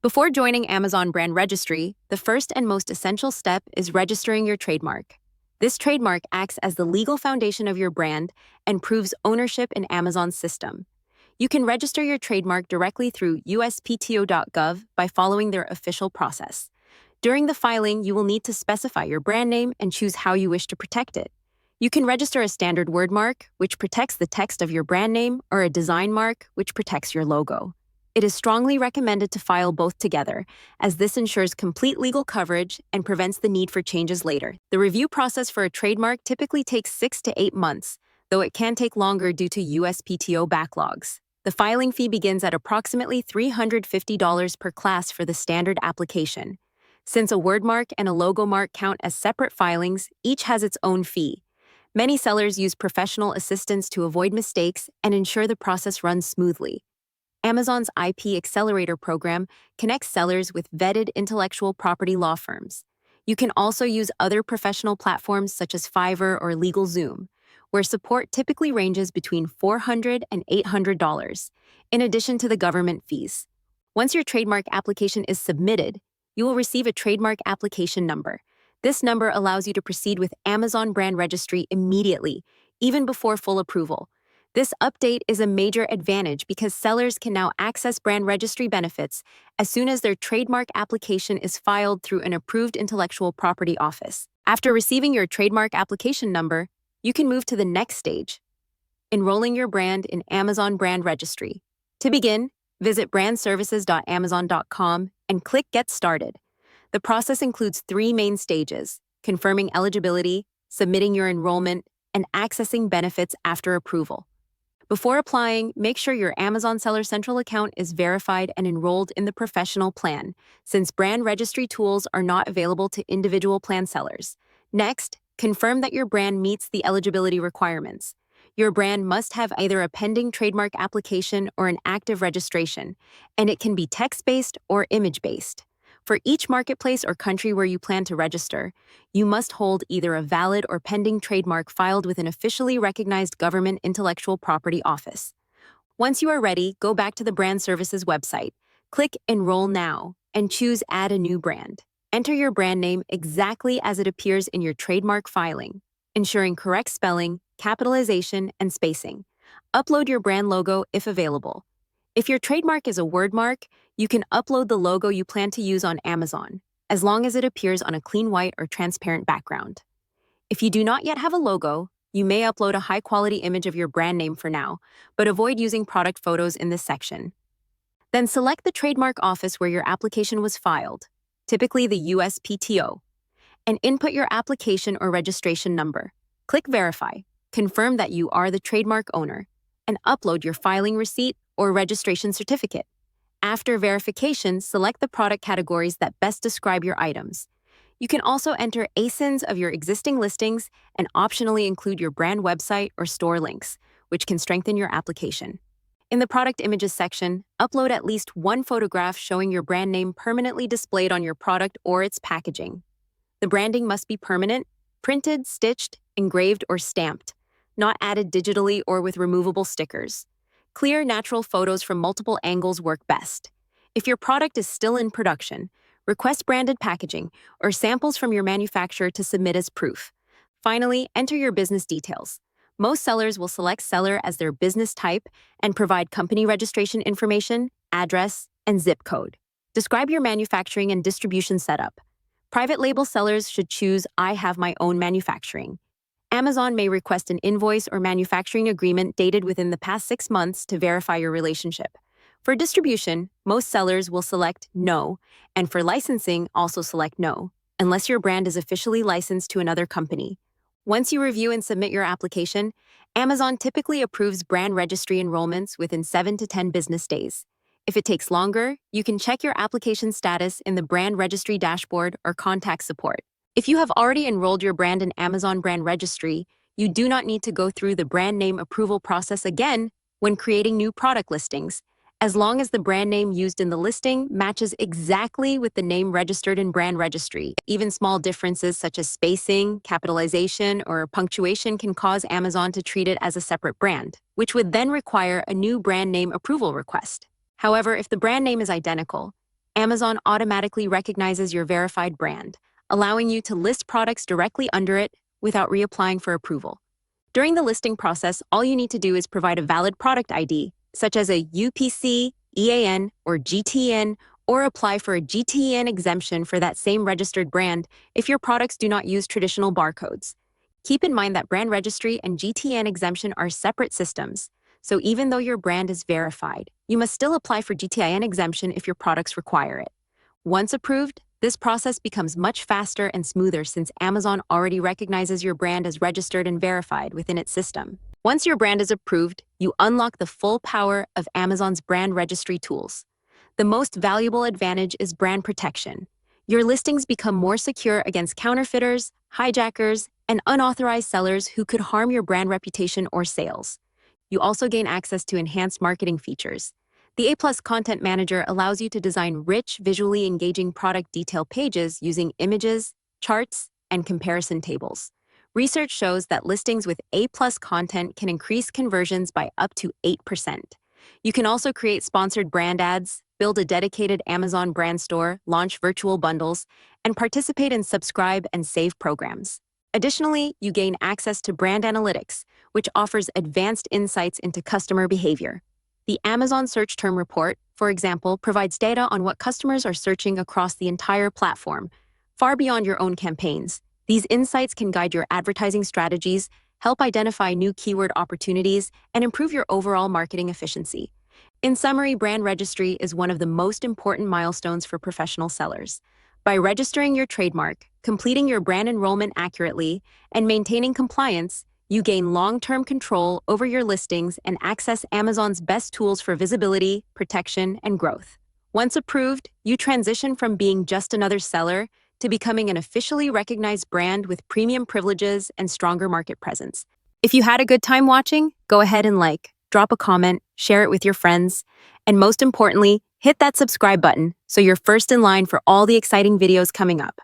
Before joining Amazon Brand Registry, the first and most essential step is registering your trademark. This trademark acts as the legal foundation of your brand and proves ownership in Amazon's system. You can register your trademark directly through USPTO.gov by following their official process. During the filing, you will need to specify your brand name and choose how you wish to protect it. You can register a standard word mark, which protects the text of your brand name, or a design mark, which protects your logo. It is strongly recommended to file both together, as this ensures complete legal coverage and prevents the need for changes later. The review process for a trademark typically takes 6 to 8 months, though it can take longer due to USPTO backlogs. The filing fee begins at approximately $350 per class for the standard application. Since a word mark and a logo mark count as separate filings, each has its own fee. Many sellers use professional assistance to avoid mistakes and ensure the process runs smoothly. Amazon's IP Accelerator program connects sellers with vetted intellectual property law firms. You can also use other professional platforms such as Fiverr or LegalZoom, where support typically ranges between $400 and $800, in addition to the government fees. Once your trademark application is submitted, you will receive a trademark application number. This number allows you to proceed with Amazon Brand Registry immediately, even before full approval. This update is a major advantage because sellers can now access brand registry benefits as soon as their trademark application is filed through an approved intellectual property office. After receiving your trademark application number, you can move to the next stage, enrolling your brand in Amazon Brand Registry. To begin, visit brandservices.amazon.com and click Get Started. The process includes 3 main stages: confirming eligibility, submitting your enrollment, and accessing benefits after approval. Before applying, make sure your Amazon Seller Central account is verified and enrolled in the professional plan, since brand registry tools are not available to individual plan sellers. Next, confirm that your brand meets the eligibility requirements. Your brand must have either a pending trademark application or an active registration, and it can be text-based or image-based. For each marketplace or country where you plan to register, you must hold either a valid or pending trademark filed with an officially recognized government intellectual property office. Once you are ready, go back to the Brand Services website, click Enroll Now, and choose Add a New Brand. Enter your brand name exactly as it appears in your trademark filing, ensuring correct spelling, capitalization, and spacing. Upload your brand logo if available. If your trademark is a word mark, you can upload the logo you plan to use on Amazon, as long as it appears on a clean white or transparent background. If you do not yet have a logo, you may upload a high-quality image of your brand name for now, but avoid using product photos in this section. Then select the trademark office where your application was filed, typically the USPTO, and input your application or registration number. Click Verify, confirm that you are the trademark owner, and upload your filing receipt or registration certificate. After verification, select the product categories that best describe your items. You can also enter ASINs of your existing listings and optionally include your brand website or store links, which can strengthen your application. In the Product Images section, upload at least one photograph showing your brand name permanently displayed on your product or its packaging. The branding must be permanent, printed, stitched, engraved, or stamped, not added digitally or with removable stickers. Clear, natural photos from multiple angles work best. If your product is still in production, request branded packaging or samples from your manufacturer to submit as proof. Finally, enter your business details. Most sellers will select seller as their business type and provide company registration information, address, and zip code. Describe your manufacturing and distribution setup. Private label sellers should choose I have my own manufacturing. Amazon may request an invoice or manufacturing agreement dated within the past 6 months to verify your relationship. For distribution, most sellers will select No, and for licensing, also select No, unless your brand is officially licensed to another company. Once you review and submit your application, Amazon typically approves brand registry enrollments within 7 to 10 business days. If it takes longer, you can check your application status in the brand registry dashboard or contact support. If you have already enrolled your brand in Amazon Brand Registry, you do not need to go through the brand name approval process again when creating new product listings, as long as the brand name used in the listing matches exactly with the name registered in Brand Registry. Even small differences such as spacing, capitalization, or punctuation can cause Amazon to treat it as a separate brand, which would then require a new brand name approval request. However, if the brand name is identical, Amazon automatically recognizes your verified brand, allowing you to list products directly under it without reapplying for approval. During the listing process, all you need to do is provide a valid product ID, such as a UPC, EAN, or GTIN, or apply for a GTIN exemption for that same registered brand if your products do not use traditional barcodes. Keep in mind that brand registry and GTIN exemption are separate systems, so even though your brand is verified, you must still apply for GTIN exemption if your products require it. Once approved, this process becomes much faster and smoother since Amazon already recognizes your brand as registered and verified within its system. Once your brand is approved, you unlock the full power of Amazon's brand registry tools. The most valuable advantage is brand protection. Your listings become more secure against counterfeiters, hijackers, and unauthorized sellers who could harm your brand reputation or sales. You also gain access to enhanced marketing features. The A+ Content Manager allows you to design rich, visually engaging product detail pages using images, charts, and comparison tables. Research shows that listings with A+ content can increase conversions by up to 8%. You can also create sponsored brand ads, build a dedicated Amazon brand store, launch virtual bundles, and participate in subscribe and save programs. Additionally, you gain access to brand analytics, which offers advanced insights into customer behavior. The Amazon Search Term Report, for example, provides data on what customers are searching across the entire platform, far beyond your own campaigns. These insights can guide your advertising strategies, help identify new keyword opportunities, and improve your overall marketing efficiency. In summary, brand registry is one of the most important milestones for professional sellers. By registering your trademark, completing your brand enrollment accurately, and maintaining compliance, you gain long-term control over your listings and access Amazon's best tools for visibility, protection, and growth. Once approved, you transition from being just another seller to becoming an officially recognized brand with premium privileges and stronger market presence. If you had a good time watching, go ahead and drop a comment, share it with your friends, and most importantly, hit that subscribe button so you're first in line for all the exciting videos coming up.